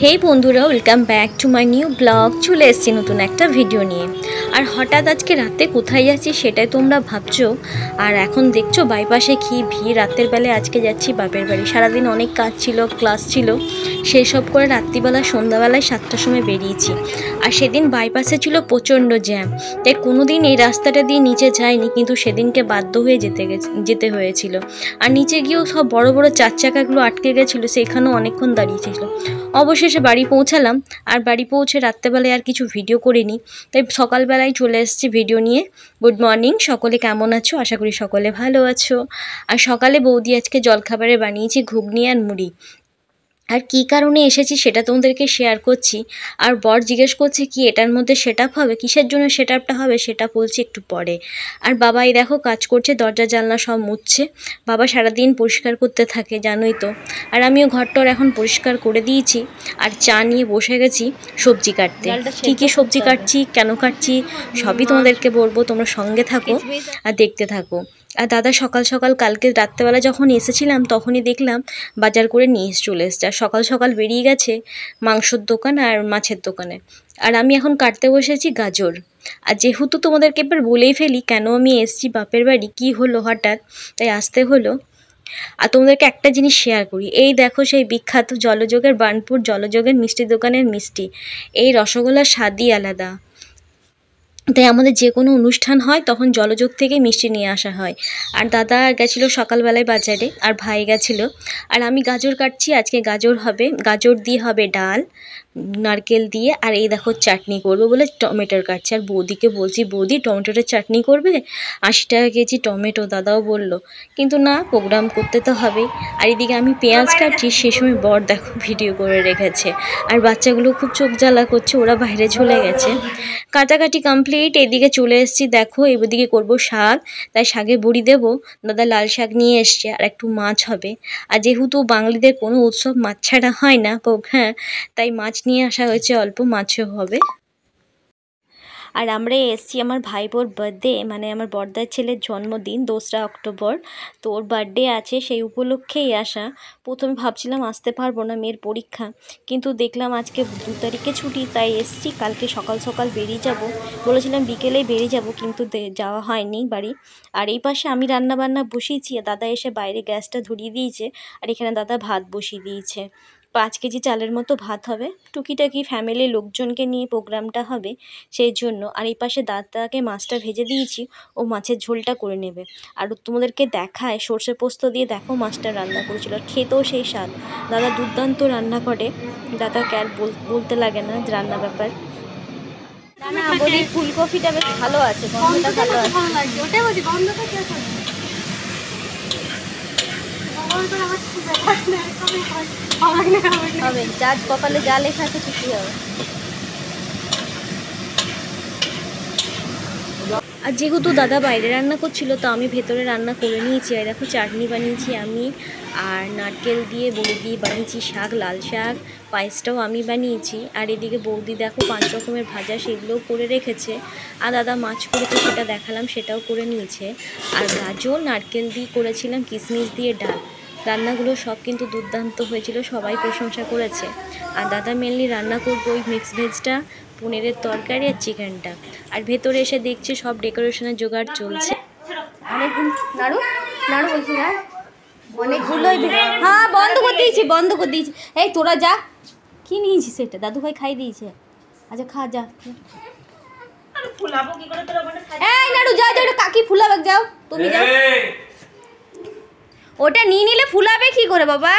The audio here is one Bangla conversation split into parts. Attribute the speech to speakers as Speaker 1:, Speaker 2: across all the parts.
Speaker 1: হে বন্ধুরা, welcome back to my new blog. চলে এসেছি নতুন একটা ভিডিও নিয়ে। আর হঠাৎ আজকে রাতে কোথায় যাচ্ছি সেটাই তোমরা ভাবছো। আর এখন দেখছো বাইপাসে কি ভিড়। রাতের বেলায় আজকে যাচ্ছি বাপের বাড়ি। সারাদিন অনেক কাজ ছিল, ক্লাস ছিল, সেই সব করে রাত্রিবেলা সন্ধ্যাবেলায় 7টার সময় বেরিয়েছি। আর সেদিন বাইপাসে ছিল প্রচণ্ড জ্যাম, তাই কোনো দিন এই রাস্তাটা দিয়ে নিচে যাইনি, কিন্তু সেদিনকে বাধ্য হয়ে যেতে হয়েছিল। আর নিচে গিয়েও সব বড় বড় 4 চাকাগুলো আটকে গেছিলো, সেখানেও অনেকক্ষণ দাঁড়িয়েছিল। অবশেষে বাড়ি পৌঁছালাম। আর বাড়ি পৌঁছে রাত্রেবেলায় আর কিছু ভিডিও করিনি, তাই সকালবেলায় চলে এসেছি ভিডিও নিয়ে। গুড মর্নিং, সকলে কেমন আছো? আশা করি সকলে ভালো আছো। আর সকালে বৌদি আজকে জলখাবারে বানিয়েছি ঘুগনি আর মুড়ি। আর কী কারণে এসেছি সেটা তোমাদেরকে শেয়ার করছি। আর বর জিজ্ঞেস করছে কি এটার মধ্যে সেট আপ হবে, কিসের জন্য সেট আপটা হবে সেটা বলছি একটু পরে। আর বাবা এই দেখো কাজ করছে, দরজা জানলা সব মুছছে। বাবা সারাদিন পরিষ্কার করতে থাকে, জানোই তো। আর আমিও ঘরটর এখন পরিষ্কার করে দিয়েছি। আর চা নিয়ে বসে গেছি সবজি কাটতে। কী কী সবজি কাটছি, কেন কাটছি সবই তোমাদেরকে বলবো, তোমরা সঙ্গে থাকো আর দেখতে থাকো। আর দাদা সকাল সকাল কালকে রাত্রেবেলা যখন এসেছিলাম তখনই দেখলাম বাজার করে নিয়ে চলে এসছে। আর সকাল সকাল বেরিয়ে গেছে মাংসর দোকান আর মাছের দোকানে। আর আমি এখন কাটতে বসেছি গাজর। আর যেহেতু তোমাদেরকে এবার বলেই ফেলি কেন আমি এসেছি বাপের বাড়ি, কী হলো হঠাৎ, তাই আসতে হলো। আর তোমাদেরকে একটা জিনিস শেয়ার করি, এই দেখো সেই বিখ্যাত জলযোগের বার্নপুর জলযোগের মিষ্টি দোকানের মিষ্টি। এই রসগোল্লার স্বাদই আলাদা, তাই আমাদের যে কোনো অনুষ্ঠান হয় তখন জলযোগ থেকে মিষ্টি নিয়ে আসা হয়। আর দাদা গেছিলো সকালবেলায় বাজারে, আর ভাই গেছিলো। আর আমি গাজর কাটছি, আজকে গাজর হবে, গাজর দিয়ে হবে ডাল, নারকেল দিয়ে। আর এই দেখো চাটনি করবো বলে টমেটোর কাটছি। আর বৌদিকে বলছি বৌদি টমেটোর চাটনি করবে, 80 টাকা কেজি টমেটো। দাদাও বলল, কিন্তু না, প্রোগ্রাম করতে তো হবেই। আর এদিকে আমি পেঁয়াজ কাটছি, সে সময় বর দেখো ভিডিও করে রেখেছে। আর বাচ্চাগুলো খুব চোখ জ্বালা করছে, ওরা বাইরে চলে গেছে। কাটাকাটি কমপ্লিট, এদিকে চলে এসেছি দেখো, এদিকে করব শাক, তাই শাকে বড়ি দেবো। দাদা লাল শাক নিয়ে এসছে, আর একটু মাছ হবে। আর যেহেতু বাঙালিদের কোনো উৎসব মাছ ছাড়া হয় না, হ্যাঁ, তাই মাছ নিয়ে আসা হয়েছে, অল্প মাছও হবে। আর আমরা এসছি আমার ভাইপোর বার্থডে, মানে আমার বড়দার ছেলের জন্মদিন 2রা অক্টোবর, তো ওর বার্থডে আছে, সেই উপলক্ষেই আসা। প্রথমে ভাবছিলাম আসতে পারবো না, মেয়ের পরীক্ষা, কিন্তু দেখলাম আজকে 2 তারিখে ছুটি, তাই এসছি। কালকে সকাল সকাল বেরিয়ে যাব বলেছিলাম, বিকেলেই বেরিয়ে যাব, কিন্তু যাওয়া হয়নি বাড়ি। আর এই পাশে আমি রান্না বান্না বসিয়েছি, দাদা এসে বাইরে গ্যাসটা ধরিয়ে দিয়েছে। আর এখানে দাদা ভাত বসিয়ে দিয়েছে। 5 কেজি চালের মতো ভাত হবে, টুকিটাকি ফ্যামিলির লোকজনকে নিয়ে প্রোগ্রামটা হবে, সেই জন্য। আর এই পাশে দাদাকে মাছটা ভেজে দিয়েছি, ও মাছের ঝোলটা করে নেবে। আর তোমাদেরকে দেখায় সর্ষে পোস্ত দিয়ে দেখো মাছটা রান্না করেছিল, আর খেতেও সেই স্বাদ। দাদা দুর্দান্ত রান্না করে, দাদাকে আর বলতে লাগে না রান্না ব্যাপার। না বলি, ফুলকপিটা বেশ ভালো আছে, গন্ধটা ভালো আছে। হবে, যা কপালে যা লেখা আছে ঠিকই হবে। আর যেহেতু দাদা বাইরে রান্না করছিল, তো আমি ভেতরে রান্না করে নিয়েছি। আর দেখো চাটনি বানিয়েছি আমি, আর নারকেল দিয়ে বড়ি দিয়ে বানিয়েছি শাক, লাল শাক, পায়েসটাও আমি বানিয়েছি। আর এদিকে বৌদি দেখো 5 রকমের ভাজা, সেগুলোও করে রেখেছে। আর দাদা মাছ করেছে, সেটা দেখালাম, সেটাও করে নিয়েছে। আর গাজর নারকেল দিয়ে করেছিলাম, কিশমিশ দিয়ে ডাল। রান্নাগুলো সব কিন্তু দুর্দান্ত হয়েছিল, সবাই প্রশংসা করেছে। আর দাদা মেনলি রান্না করবো ওই মিক্স ভেজটা, পনিরের তরকারি আর চিকেনটা। আর ভেতরে এসে দেখছি সব ডেকোরেশনের জোগাড় চলছে। নাড়ু নাড়ু বলছি না, অনেকগুলোই। হ্যাঁ, বন্ধ করে দিয়েছি। এই তোরা যা, কি নিয়েছিস সেটা? দাদু ভাই খাই দিয়েছে। আচ্ছা খা, যা। এই নাড়ু যাও, যাও, কাকি ফুলাবে, যাও তুমি যাও। ওটা নিয়ে নিলে ফুলাবে কি করে বাবা?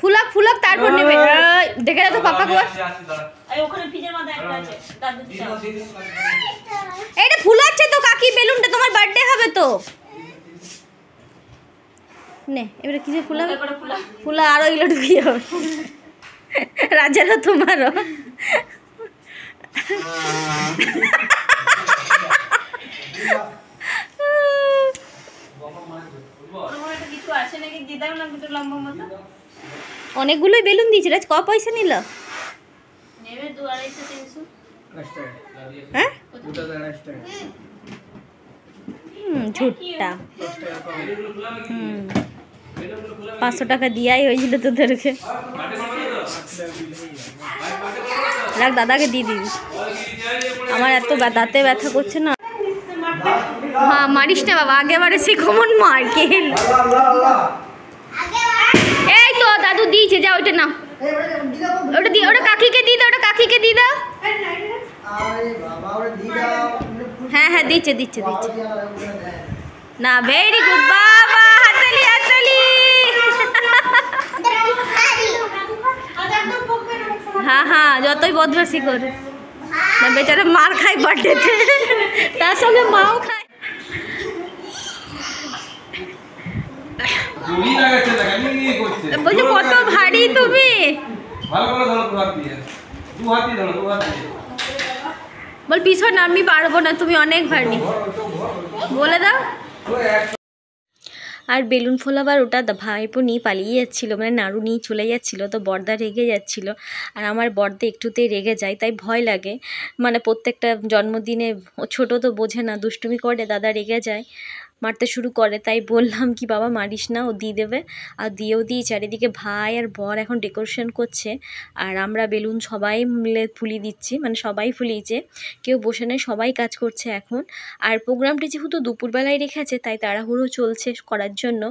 Speaker 1: ফুলাক তারপর নেবে। দেখে তো পাপা কো এটা ফুলাচ্ছে তো কাকি, বেলুনটা তোমার বার্থডে হবে তো। নে এবারে কি যে ফুলাবে, ফুলা আরো এগুলো ঢুকিয়ে হবে। রাজারও তোমারও। অনেকগুলোই বেলুন দিয়েছে, রাজ ক পয়সা নিল? হ্যাঁ, ঝুটটা। 500 টাকা দিয়াই হয়েছিল তোদেরকে। রাখ, দাদাকে দিয়ে দিবি। আমার এত দাঁতে ব্যথা করছে না। হ্যাঁ মারিস না বাবা, আগেবারে সে কমন মার কে। এই তো দাদু দিয়েছে, যা ওইটা না, ওটা দিয়ে, ওটা কাকিকে দিয়ে দাও, ওটা কাকিকে দিয়ে দাও। হ্যাঁ হ্যাঁ দিচ্ছে দিচ্ছে দিচ্ছে না। ভেরি গুড বাবা, হাততালি হাততালি। হ্যাঁ হ্যাঁ যতই বদমাশি করে না, বেচারা মার খায় বার্থডেতে, তার সঙ্গে মাও খায়। বলছি কত ভারী তুমি। বল পিছনে আমি পারবো না, তুমি অনেক ভারী, বলে দাও। আর বেলুন ফোলাবার ওটা ভাইপো নিয়ে পালিয়ে যাচ্ছিলো, মানে নাড়ু নিয়ে চলে যাচ্ছিলো, তো বর্দা রেগে যাচ্ছিলো। আর আমার বর্দা একটুতেই রেগে যায়, তাই ভয় লাগে। মানে প্রত্যেকটা জন্মদিনে ও ছোটো তো বোঝে না, দুষ্টুমি করে, দাদা রেগে যায়, মারতে শুরু করে। তাই বললাম কি বাবা মারিস না, ও দিয়ে দেবে। আর দিয়েও দিয়ে চারিদিকে ভাই আর বর এখন ডেকোরেশন করছে, আর আমরা বেলুন সবাই মিলে ফুলিয়ে দিচ্ছি, মানে সবাই ফুলিয়েছে, কেউ বসে নেই, সবাই কাজ করছে এখন। আর প্রোগ্রামটি যেহেতু দুপুরবেলায় রেখেছে, তাই তাড়াহুড়ো চলছে করার জন্য।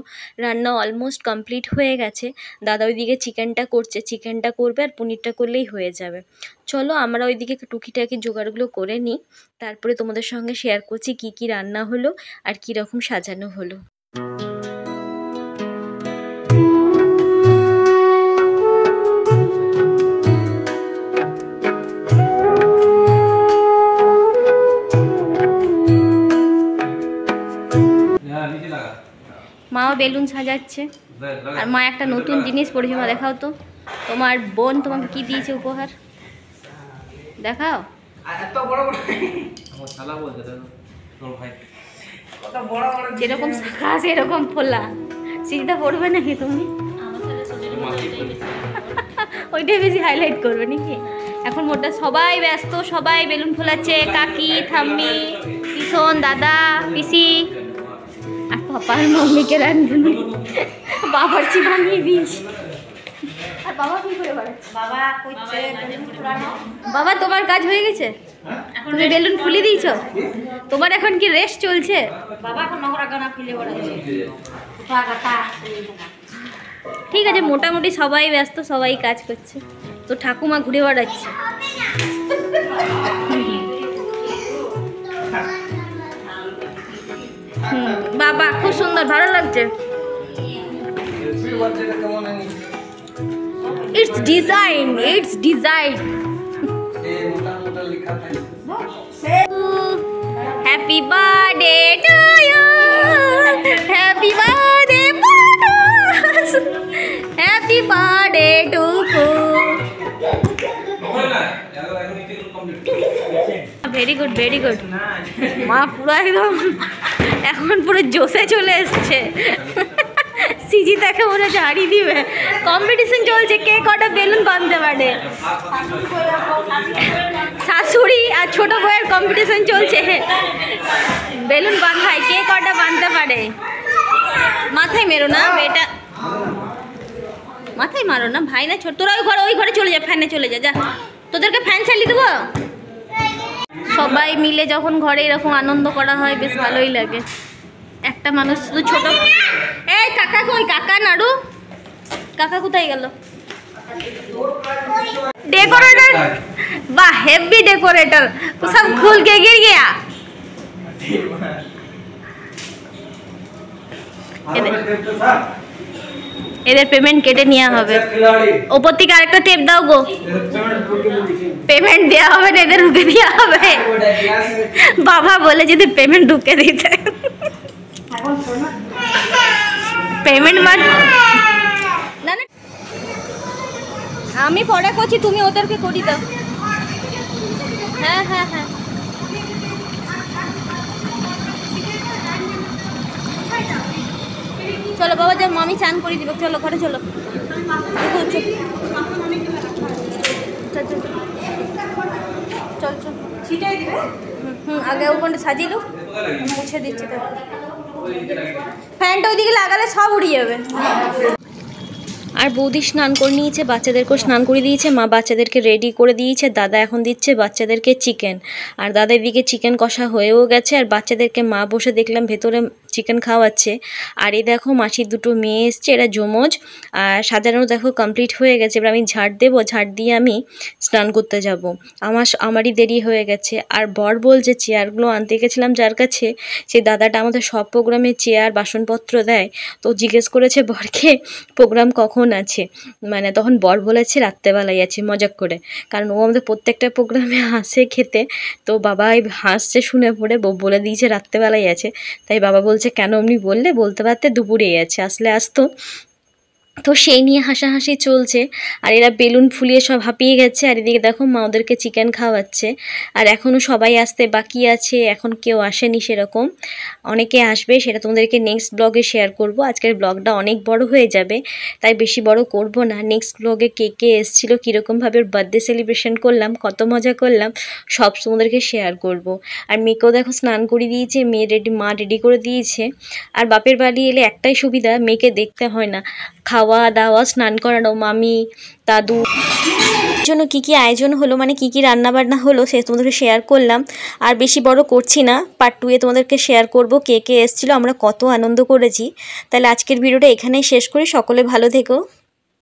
Speaker 1: রান্না অলমোস্ট কমপ্লিট হয়ে গেছে। দাদা ওইদিকে চিকেনটা করছে, চিকেনটা করবে আর পনিরটা করলেই হয়ে যাবে। চলো আমরা ওইদিকে টুকিটাকি জোগাড়গুলো করে নিই, তারপরে তোমাদের সঙ্গে শেয়ার করছি কি কি রান্না হলো আর কীরকম সাজানো হলো। মাও বেলুন সাজাচ্ছে, আর মা একটা নতুন জিনিস পড়েছে, মা দেখাও তো। তোমার বোন তোমাকে কি দিয়েছে উপহার, দেখাও। যেরকম শাখা সেরকম ফোলা, সিঁড়িটা পড়বে নাকি তুমি? ওইটাই বেশি হাইলাইট করবে নাকি? এখন মোটা সবাই ব্যস্ত, সবাই বেলুন ফোলাচ্ছে, কাকি, ঠাম্মি, কিষণ, দাদা, পিসি আর পাপার মম্মিকে রান্ধুনি। বাবার চি বানিয়ে দিয়েছি। আর বাবা কি করে বেড়াচ্ছে? বাবা তোমার কাজ হয়ে গেছে, তুমি বেলুন ফুলে দিয়েছো, তোমার এখন কি রেস্ট চলছে? বাবা এখন নগরাগানা ফুলে বেড়াচ্ছে। ঠিক আছে, মোটামুটি সবাই ব্যস্ত, সবাই কাজ করছে, তো ঠাকুমা ঘুরে বেড়াচ্ছে। বাবা খুব সুন্দর, ভালো লাগছে। It's design, it's design. Happy birthday to you, happy birthday Manus, happy birthday to you. Very good, very good. মা পুরো একদম এখন পুরো জোশে চলে এসছে। সিজি তাকে মনে ঝাড়ি দিবে। কম্পিটিশন চলছে কে কটা বেলুন বাঁধতে পারে। শাশুড়ি আর ছোট বউয়ের কম্পিটিশন চলছে বেলুন বাঁধায়, কে কটা বাঁধতে পারে। মাথায় মেরো না বেটা, মাথায় মারো না ভাই না ছোট। তোরা ওই ঘরে চলে যা, ফ্যানে চলে যা, যা তোদেরকে ফ্যান চালিয়ে দেবো। সবাই মিলে যখন ঘরে এরকম আনন্দ করা হয় বেশ ভালোই লাগে। একটা মানুষ শুধু ছোট, এই কাকা কই, কাকা নাড়ু, কাকা কোথায় গেল? डेकोरेटर, वाह हेवी डेकोरेटर, सब खुल के गिर गया। এদের পেমেন্ট কেটে নেওয়া হবে। ওপর থেকে আরেকটা টেপ দাও গো, পেমেন্ট দেওয়া হবে না, এদের ঢুকে দেওয়া হবে। বাবা বলে যদি পেমেন্ট ঢুকে দিতে, পেমেন্ট মানে না না আমি পরে করছি, তুমি ওদেরকে করি দাও। হ্যাঁ হ্যাঁ হ্যাঁ চলো বাবা, যা মামি চান করে দিব। চলো ঘরে চলো, চল চল। আগে ওখানে সাজিয়ে মুছে দিচ্ছি।
Speaker 2: ফ্যানটা ওইদিকে লাগালে সব উড়ে যাবে।
Speaker 1: আর বৌদি স্নান করে নিয়েছে, বাচ্চাদেরকেও স্নান করে দিয়েছে, মা বাচ্চাদেরকে রেডি করে দিয়েছে, দাদা এখন দিচ্ছে বাচ্চাদেরকে চিকেন। আর দাদা এদিকে চিকেন কষা হয়েও গেছে, আর বাচ্চাদেরকে মা বসে দেখলাম ভেতরে চিকেন খাওয়াচ্ছে। আর এই দেখো মাসির দুটো মেয়ে এসছে, এরা যমজ। আর সাজানো দেখো কমপ্লিট হয়ে গেছে, এবার আমি ঝাড় দেবো, ঝাড় দিয়ে আমি স্নান করতে যাব। আমারই দেরি হয়ে গেছে। আর বর বলছে চেয়ারগুলো আনতে গেছিলাম যার কাছে, সেই দাদাটা আমাদের সব প্রোগ্রামে চেয়ার বাসনপত্র দেয়, তো জিজ্ঞেস করেছে বরকে প্রোগ্রাম কখন আছে, মানে তখন বর বলেছে রাত্রেবেলায় আছে, মজাক করে, কারণ ও আমাদের প্রত্যেকটা প্রোগ্রামে আসে খেতে। তো বাবাই হাসছে শুনে পড়ে, বলে দিয়েছে রাত্রেবেলায় আছে। তাই বাবা বলছে কেন অমনি বললে, বলতে পারতে দুপুরেই আছে, আসলে আসতো। তো সেই নিয়ে হাসাহাসি চলছে। আর এরা বেলুন ফুলিয়ে সব হাঁপিয়ে গেছে। আর এদিকে দেখো মা ওদেরকে চিকেন খাওয়াচ্ছে। আর এখনও সবাই আসতে বাকি আছে, এখন কেউ আসেনি সেরকম, অনেকে আসবে, সেটা তোমাদেরকে নেক্সট ব্লগে শেয়ার করব। আজকের ব্লগটা অনেক বড় হয়ে যাবে, তাই বেশি বড় করব না। নেক্সট ব্লগে কে কে এসেছিলো, কীরকমভাবে ওর বার্থডে সেলিব্রেশন করলাম, কত মজা করলাম, সব তোমাদেরকে শেয়ার করব। আর মেয়েকেও দেখো স্নান করে দিয়েছে, মা রেডি করে দিয়েছে। আর বাপের বাড়ি এলে একটাই সুবিধা, মেয়েকে দেখতে হয় না, খাওয়া দাওয়া স্নান করানো, মামি দাদু জন্য কী কী আয়োজন হলো, মানে কী কী রান্নাবান্না হলো, সে তোমাদেরকে শেয়ার করলাম। আর বেশি বড় করছি না, পার্ট 2-এ তোমাদেরকে শেয়ার করব কে কে এসেছিলো, আমরা কত আনন্দ করেছি। তাহলে আজকের ভিডিওটা এখানেই শেষ করি, সকলে ভালো থেকো।